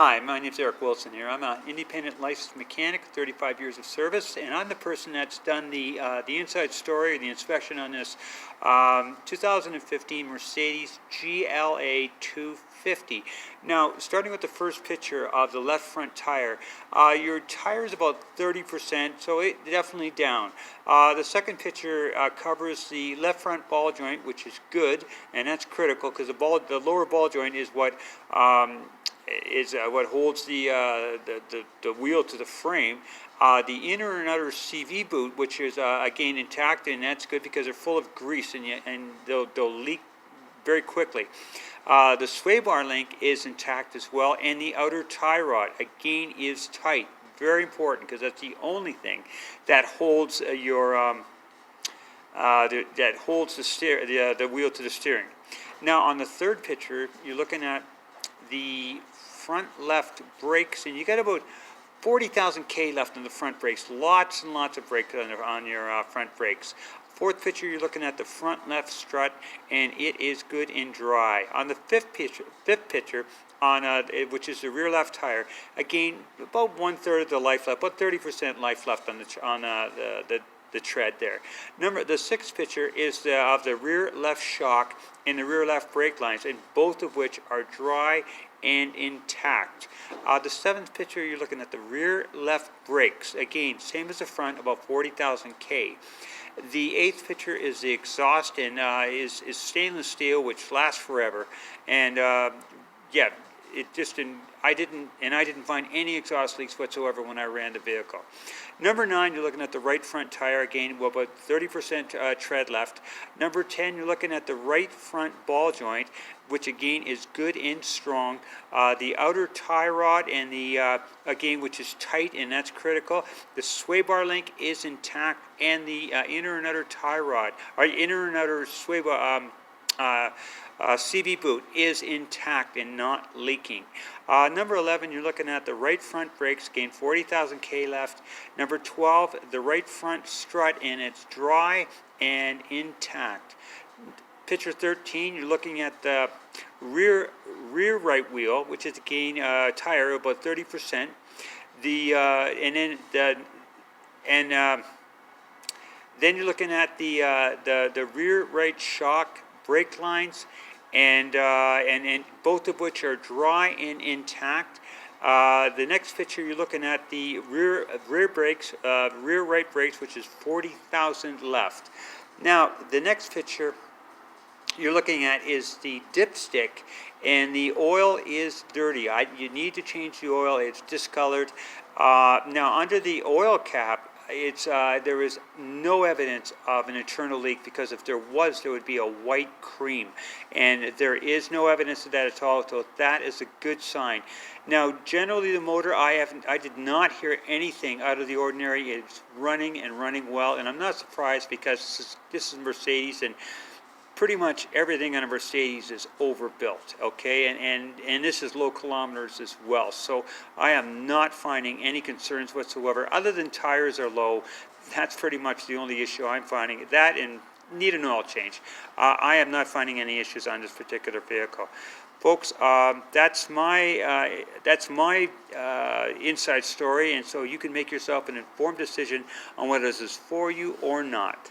Hi, my name is Eric Wilson here. I'm an independent licensed mechanic, 35 years of service, and I'm the person that's done the inside story, the inspection on this 2015 Mercedes GLA 250. Now, starting with the first picture of the left front tire, your tire is about 30%, so it's definitely down. The second picture covers the left front ball joint, which is good, and that's critical because the lower ball joint is what what holds the wheel to the frame. The inner and outer CV boot, which is again intact, and that's good because they're full of grease and they'll leak very quickly. The sway bar link is intact as well, and the outer tie rod again is tight. Very important because that's the only thing that holds the wheel to the steering. Now on the third picture, you're looking at the front left brakes, and you got about 40,000 K left on the front brakes. Lots and lots of brakes on your front brakes. Fourth picture, you're looking at the front left strut, and it is good and dry. On the fifth picture, on which is the rear left tire, again about 1/3 of the life left, about 30% life left on the tread there. The sixth picture is of the rear left shock and the rear left brake lines, and both of which are dry and intact. The seventh picture, you're looking at the rear left brakes. Again, same as the front, about 40,000 K. The eighth picture is the exhaust, and is stainless steel, which lasts forever. And yeah, I didn't find any exhaust leaks whatsoever when I ran the vehicle. Number 9, you're looking at the right front tire, again, well, about 30% tread left. Number 10, you're looking at the right front ball joint, which again is good and strong. The outer tie rod and the again, which is tight, and that's critical. The sway bar link is intact, and the inner and outer tie rod, or inner and outer sway bar. CV boot is intact and not leaking. Number 11, you're looking at the right front brakes, gain 40,000 K left. Number 12, the right front strut, and it's dry and intact. Picture 13, you're looking at the rear right wheel, which is again tire about 30%. Then you're looking at the rear right shock brake lines, and both of which are dry and intact. The next picture, you're looking at the rear brakes, rear right brakes, which is 40,000 left. Now the next picture you're looking at is the dipstick, and the oil is dirty. You need to change the oil. It's discolored. Now under the oil cap, there is no evidence of an internal leak, because if there was, there would be a white cream, and there is no evidence of that at all. So that is a good sign. Now, generally, the motor, I did not hear anything out of the ordinary. It's running and running well, and I'm not surprised because this is Mercedes, and pretty much everything on a Mercedes is overbuilt, okay, and this is low kilometers as well. So I am not finding any concerns whatsoever, other than tires are low. That's pretty much the only issue I'm finding. That and need an oil change. I am not finding any issues on this particular vehicle, folks. That's my inside story, and so you can make yourself an informed decision on whether this is for you or not.